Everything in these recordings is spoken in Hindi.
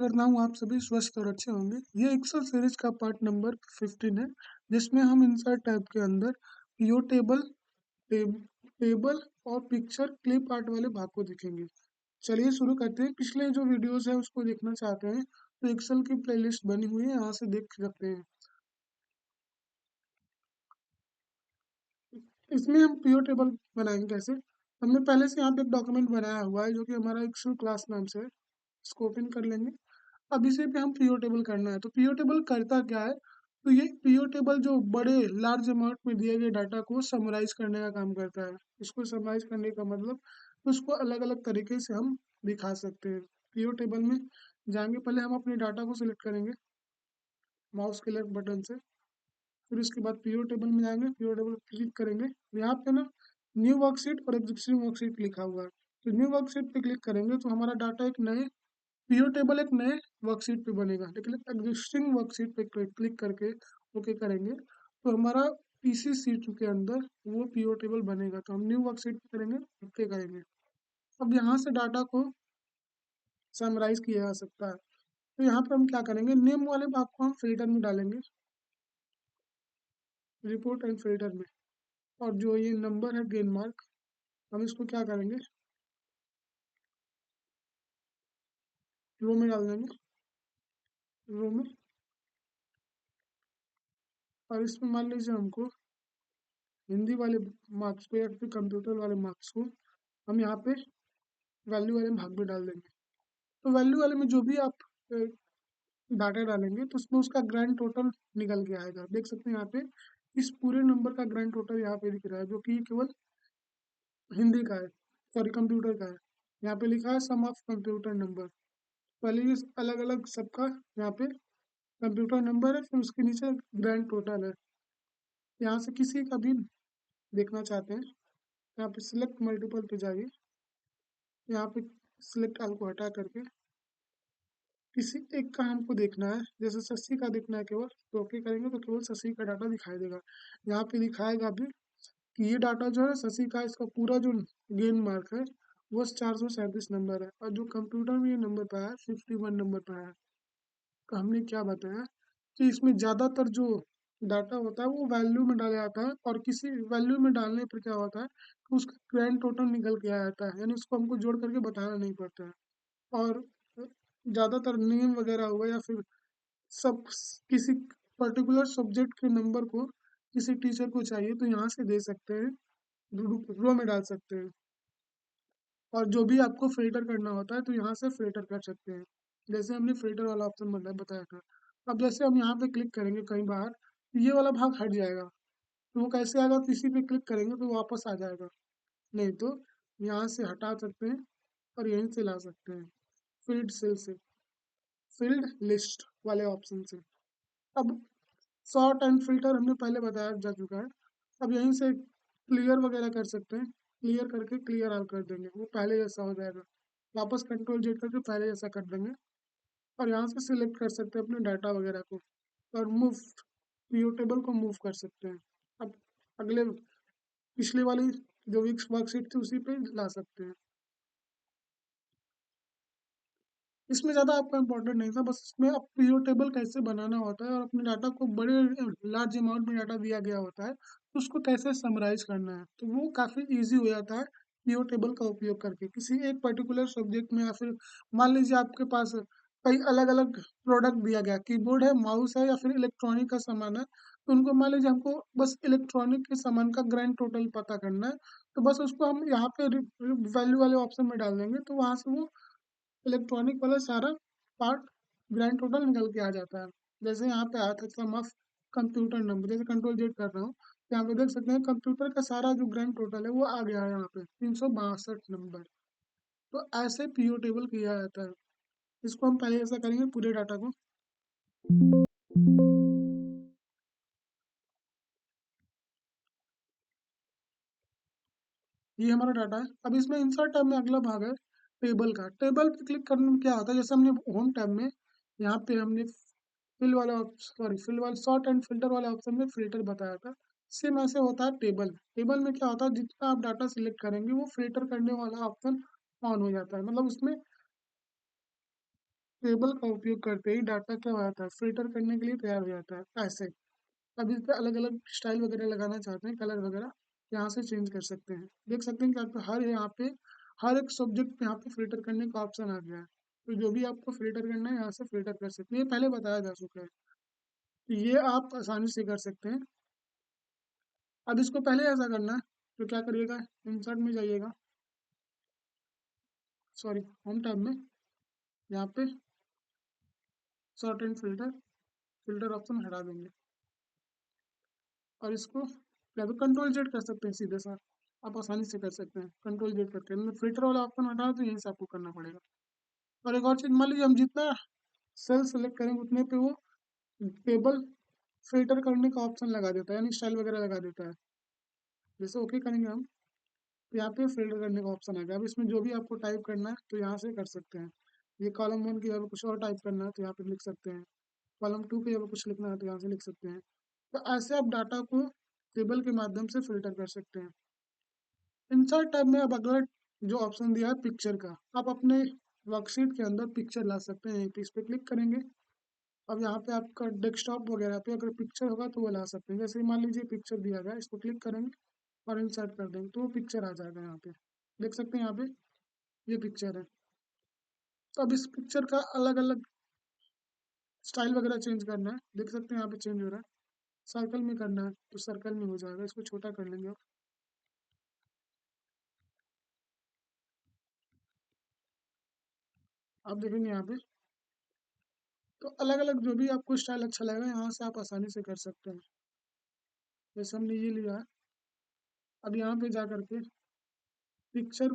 करता हूँ आप सभी स्वस्थ और अच्छे होंगे। ये एक्सेल सीरीज का पार्ट नंबर 15 है, जिसमें हम इंसर्ट टैब के अंदर पीओ टेबल टेब, टेबल और पिक्चर क्लिप आर्ट वाले भाग को देखेंगे। चलिए शुरू करते हैं। पिछले जो वीडियोस है उसको देखना चाहते हैं तो एक्सेल की प्लेलिस्ट बनी हुई है, यहाँ से देख सकते हैं। इसमें हम पीओ टेबल बनाएंगे कैसे। हमने पहले से यहाँ पे एक डॉक्यूमेंट बनाया हुआ है जो कि हमारा एक्सेल क्लास नाम से है। इसको ओपन कर लेंगे। अब इसी पे हम पीओ टेबल करना है। तो पीओ टेबल करता क्या है, तो ये पीओ टेबल जो बड़े लार्ज अमाउंट में दिए गए डाटा को समराइज करने का काम करता है। इसको समराइज करने का मतलब उसको अलग अलग तरीके से हम दिखा सकते हैं। पीओ टेबल में जाएंगे, पहले हम अपने डाटा को सिलेक्ट करेंगे माउस के लेफ्ट बटन से। फिर उसके बाद पीओ टेबल में जाएंगे, पीओ टेबल क्लिक करेंगे। यहाँ पे ना न्यू वर्कशीट और एग्जिस्टिंग वर्कशीट लिखा हुआ है। तो न्यू वर्कशीट पे क्लिक करेंगे तो हमारा डाटा एक नए पीओ टेबल एक नए वर्कशीट पे बनेगा, लेकिन एग्जिस्टिंग वर्कशीट पे क्लिक करके ओके करेंगे तो हमारा पीसी सीट के अंदर वो पीओ टेबल बनेगा। तो हम न्यू वर्कशीट पे करेंगे, ओके करेंगे। अब यहाँ से डाटा को समराइज किया जा सकता है। तो यहाँ पे हम क्या करेंगे, नेम वाले भाग को हम फिल्टर में डालेंगे, रिपोर्ट एंड फिल्टर में। और जो ये नंबर है गेन मार्क, हम इसको क्या करेंगे, रो में डाल देंगे, रो में। और इसमें मान लीजिए हमको हिंदी वाले मार्क्स को या फिर कंप्यूटर वाले मार्क्स को हम यहाँ पे वैल्यू वाले भाग में डाल देंगे। तो वैल्यू वाले में जो भी आप डाटा डालेंगे तो उसमें उसका ग्रैंड टोटल निकल के आएगा। देख सकते हैं यहाँ पे इस पूरे नंबर का ग्रैंड टोटल यहाँ पे दिख रहा है, जो कि केवल हिंदी का है, सॉरी कंप्यूटर का है। यहाँ पे लिखा है सम ऑफ कंप्यूटर नंबर। पहले ये अलग अलग सबका यहाँ पे कंप्यूटर नंबर है, फिर उसके नीचे ग्रैंड टोटल है। यहाँ से किसी का भी देखना चाहते हैं, यहाँ पे सिलेक्ट मल्टीपल पे जाइए। यहाँ पे सिलेक्ट ऑल को हटा करके किसी एक का हमको देखना है, जैसे शशि का देखना है केवल, तो ओके करेंगे तो केवल शशि का डाटा दिखाई देगा। यहाँ पे दिखाएगा भी कि ये डाटा जो है शशि का, इसका पूरा जो गेन मार्क है वो 437 नंबर है, और जो कंप्यूटर में ये नंबर पाया है 51 नंबर पाया है। तो हमने क्या बताया कि इसमें ज़्यादातर जो डाटा होता है वो वैल्यू में डाला जाता है, और किसी वैल्यू में डालने पर क्या होता है कि उसका ग्रैंड टोटल निकल के आ जाता है, यानी उसको हमको जोड़ करके बताना नहीं पड़ता है। और ज़्यादातर नेम वगैरह हुआ या फिर सब किसी पर्टिकुलर सब्जेक्ट के नंबर को किसी टीचर को चाहिए तो यहाँ से दे सकते हैं, रो में डाल सकते हैं। और जो भी आपको फिल्टर करना होता है तो यहाँ से फिल्टर कर सकते हैं, जैसे हमने फिल्टर वाला ऑप्शन बताया था। अब जैसे हम यहाँ पे क्लिक करेंगे कहीं बाहर तो ये वाला भाग हट जाएगा। तो वो कैसे आएगा, किसी पे क्लिक करेंगे तो वापस आ जाएगा, नहीं तो यहाँ से हटा सकते हैं और यहीं से ला सकते हैं फील्ड सेल से, फील्ड लिस्ट वाले ऑप्शन से। अब सॉर्ट एंड फिल्टर हमने पहले बताया जा चुका है। अब यहीं से क्लियर वगैरह कर सकते हैं, क्लियर करके क्लियर ऑल कर देंगे, वो पहले जैसा हो जाएगा। वापस कंट्रोल जेड करके पहले जैसा कर देंगे। और यहाँ से सिलेक्ट कर सकते हैं अपने डाटा वगैरह को, और मूव पीओ टेबल को मूव कर सकते हैं। अब अगले पिछले वाली जो वर्कशीट थी उसी पे ला सकते हैं। इसमें ज़्यादा आपका इम्पोर्टेंट नहीं था, बस इसमें आप पीओ टेबल कैसे बनाना होता है और अपने डाटा को बड़े लार्ज अमाउंट में डाटा दिया गया होता है तो उसको कैसे समराइज करना है, तो वो काफ़ी इजी हो जाता है पीओ टेबल का उपयोग करके। किसी एक पर्टिकुलर सब्जेक्ट में या फिर मान लीजिए आपके पास कई अलग अलग प्रोडक्ट दिया गया, कीबोर्ड है, माउस है या फिर इलेक्ट्रॉनिक का सामान है, तो उनको मान लीजिए हमको बस इलेक्ट्रॉनिक के सामान का ग्रैंड टोटल पता करना है। तो बस उसको हम यहाँ पे वैल्यू वाले ऑप्शन में डाल देंगे तो वहाँ से वो इलेक्ट्रॉनिक वाला सारा पार्ट ग्रैंड टोटल निकल के आ जाता है। जैसे यहाँ पे आया था सम ऑफ कंप्यूटर नंबर, जैसे कंट्रोल जेड कर रहा हूँ तो यहाँ पे देख सकते हैं कंप्यूटर का सारा जो ग्रैंड टोटल है वो आ गया है यहाँ पे 362 नंबर। तो ऐसे पीओ टेबल किया जाता है। इसको हम पहले ऐसा करेंगे पूरे डाटा को। ये हमारा डाटा है। अब इसमें इंसर्ट टैब में अगला भाग है टेबल का। टेबल पे क्लिक करने में क्या होता है, जैसे हमने होम टैब में यहाँ पे हमने फिल वाले सॉर्ट एंड फिल्टर वाले ऑप्शन में फिल्टर बताया था, सेम ऐसे होता है टेबल। टेबल में क्या होता है, जितना आप डाटा सिलेक्ट करेंगे वो फिल्टर करने वाला ऑप्शन ऑन हो जाता है, मतलब उसमें टेबल का उपयोग करते ही डाटा क्या हो जाता है, फिल्टर करने के लिए तैयार हो जाता है ऐसे। अब इस पे अलग अलग स्टाइल वगैरह लगाना चाहते हैं, कलर वगैरह यहाँ से चेंज कर सकते हैं। देख सकते हैं कि आपको हर यहाँ पे हर एक सब्जेक्ट यहाँ पे फिल्टर करने का ऑप्शन आ गया है। तो जो भी आपको फिल्टर करना है यहाँ से फिल्टर कर सकते हैं, ये पहले बताया जा चुका है। तो ये आप आसानी से कर सकते हैं। अब इसको पहले ऐसा करना है तो क्या करिएगा, इंसर्ट में जाइएगा, सॉरी होम टैब में, यहाँ पे sort and filter, filter option हटा देंगे और इसको या तो कंट्रोल जेड कर सकते हैं सीधे साथ। आप आसानी से कर सकते हैं कंट्रोल जेड करके, मतलब फिल्टर वाला ऑप्शन हटा तो यहीं से आपको करना पड़ेगा। और एक और चीज, मान लीजिए हम जितना सेल सेलेक्ट करेंगे उतने पे वो टेबल फिल्टर करने का ऑप्शन लगा देता है, यानी स्टाइल वगैरह लगा देता है। जैसे ओके करेंगे हम तो यहाँ पे फिल्टर करने का ऑप्शन आ गया। अब इसमें जो भी आपको टाइप करना है तो यहाँ से कर सकते हैं। ये कॉलम 1 की जगह कुछ और टाइप करना है तो यहाँ पे लिख सकते हैं, कॉलम 2 की जगह कुछ लिखना है तो यहाँ से लिख सकते हैं। तो ऐसे आप डाटा को टेबल के माध्यम से फिल्टर कर सकते हैं। इंसर्ट टैब में अब अगला जो ऑप्शन दिया है पिक्चर का, आप अपने वर्कशीट के अंदर पिक्चर ला सकते हैं। तो इस पर क्लिक करेंगे। अब यहाँ पे आपका डेस्कटॉप वगैरह पे अगर पिक्चर होगा तो वो ला सकते हैं। जैसे मान लीजिए पिक्चर दिया गया, इसको क्लिक करेंगे और इंसर्ट कर देंगे तो वो पिक्चर आ जाएगा यहाँ पे। देख सकते हैं यहाँ पे ये पिक्चर है। तो अब इस पिक्चर का अलग अलग स्टाइल वगैरह चेंज करना है, देख सकते हैं यहाँ पे चेंज हो रहा है। सर्कल में करना है तो सर्कल में हो जाएगा, इसको छोटा कर लेंगे। आप देखेंगे यहाँ पे तो अलग अलग जो भी आपको स्टाइल अच्छा लगेगा यहाँ से आप आसानी से कर सकते हैं। जैसे हमने ये लिया है, अब यहाँ पे जा करके पिक्चर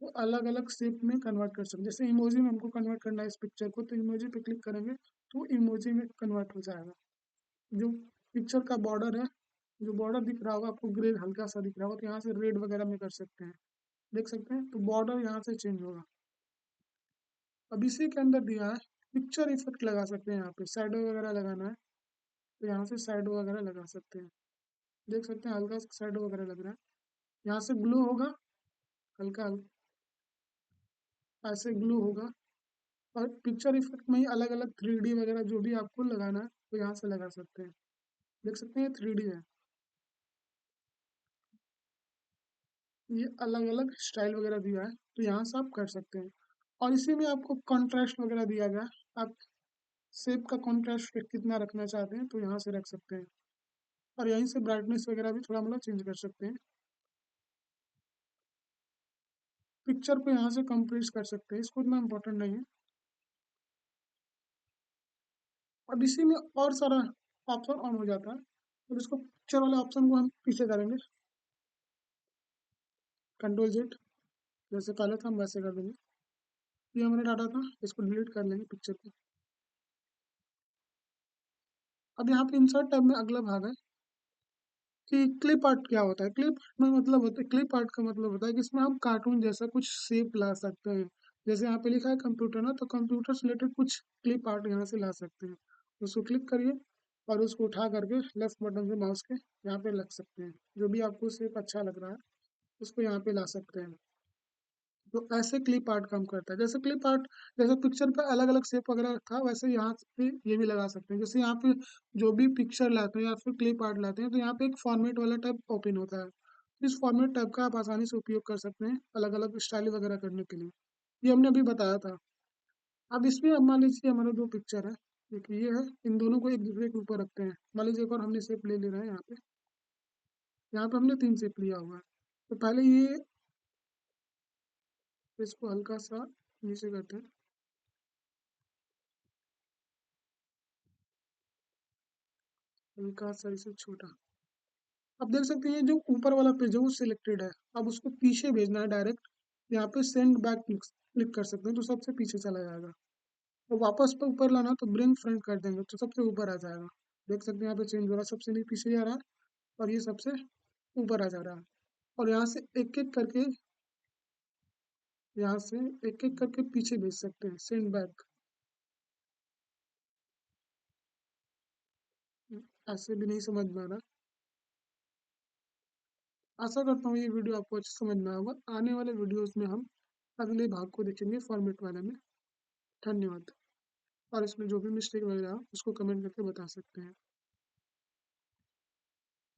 को अलग अलग शेप में कन्वर्ट कर सकते हैं। जैसे इमोजी में हमको कन्वर्ट करना है इस पिक्चर को तो इमोजी पे क्लिक करेंगे तो इमोजी में कन्वर्ट हो जाएगा। जो पिक्चर का बॉर्डर है, जो बॉर्डर दिख रहा होगा आपको ग्रे हल्का सा दिख रहा होगा तो यहाँ से रेड वगैरह में कर सकते हैं। देख सकते हैं तो बॉर्डर यहाँ से चेंज होगा। अब इसी के अंदर दिया है पिक्चर इफेक्ट लगा सकते हैं, यहाँ पे शैडो वगैरह लगाना है तो यहाँ से शैडो वगैरह लगा सकते हैं। देख सकते हैं हल्का सा शैडो वगैरह लग रहा है। यहाँ से ग्लू होगा, हल्का ऐसे ग्लू होगा। और पिक्चर इफेक्ट में ही अलग अलग 3D वगैरह जो भी आपको लगाना है तो यहाँ से लगा सकते हैं। देख सकते हैं 3D है। ये अलग अलग स्टाइल वगैरह दिया है तो यहाँ से आप कर सकते हैं। और इसी में आपको कॉन्ट्रास्ट वगैरह दिया गया, आप शेप का कॉन्ट्रास्ट कितना रखना चाहते हैं तो यहाँ से रख सकते हैं। और यहीं से ब्राइटनेस वगैरह भी थोड़ा मतलब चेंज कर सकते हैं। पिक्चर को यहाँ से कंप्रेस कर सकते हैं, इसको इतना इम्पोर्टेंट नहीं है। अब इसी में और सारा ऑप्शन ऑन हो जाता है। अब इसको पिक्चर वाले ऑप्शन को हम पीछे करेंगे, कंट्रोल जेड, जैसे पहले था हम वैसे कर देंगे। ये हमारा डाटा था, इसको डिलीट कर लेंगे पिक्चर को। अब यहाँ पे इंसर्ट टैब में अगला भाग है कि क्लिप आर्ट क्या होता है। क्लिप में मतलब होता है, क्लिप आर्ट का मतलब होता है कि इसमें हम कार्टून जैसा कुछ शेप ला सकते हैं। जैसे यहाँ पे लिखा है कंप्यूटर ना, तो कंप्यूटर से रिलेटेड कुछ क्लिप आर्ट यहाँ से ला सकते हैं। उसको क्लिक करिए और उसको उठा करके लेफ्ट बटन से माउस के यहाँ पे रख सकते हैं। जो भी आपको शेप अच्छा लग रहा है उसको यहाँ पे ला सकते हैं। तो ऐसे क्लिप आर्ट काम करता है। जैसे क्लिप आर्ट, जैसे पिक्चर पे अलग अलग शेप वगैरह था वैसे यहाँ पे ये भी लगा सकते हैं। जैसे यहाँ पे जो भी पिक्चर लाते हैं या फिर क्लिप आर्ट लाते हैं तो यहाँ पे एक फॉर्मेट वाला टैब ओपन होता है। इस फॉर्मेट टैब का आप आसानी से उपयोग कर सकते हैं अलग अलग स्टाइल वगैरह करने के लिए। ये हमने अभी बताया था। अब इसमें अब मान लीजिए हमारे दो पिक्चर है, एक ये है, इन दोनों को एक दूसरे के ऊपर रखते हैं। मान लीजिए एक और हमने शेप ले रहे हैं यहाँ पे, यहाँ पे हमने 3 शेप लिया हुआ है। तो पहले ये इसको हल्का सा नीचे करते हैं, हल्का सा इसे छोटा। अब देख सकते हैं ये जो ऊपर वाला पेज है वो सिलेक्टेड है। अब उसको पीछे भेजना है डायरेक्ट, यहाँ पे सेंड बैक क्लिक कर सकते हैं तो सबसे पीछे चला जाएगा। और वापस पे ऊपर लाना तो ब्रिंग फ्रंट कर देंगे तो सबसे ऊपर आ जाएगा। देख सकते हैं यहाँ पे चेंज हो रहा है, सबसे नहीं पीछे जा रहा है और ये सबसे ऊपर आ जा रहा है। और यहाँ से एक एक करके, यहाँ से एक एक करके पीछे भेज सकते हैं, सेंड बैक। ऐसे भी नहीं समझ में आ रहा। आशा करता हूँ ये वीडियो आपको अच्छे समझ में आएगा। आने वाले वीडियोस में हम अगले भाग को देखेंगे फॉर्मेट वाले में। धन्यवाद। और इसमें जो भी मिस्टेक वगैरह हो उसको कमेंट करके बता सकते हैं।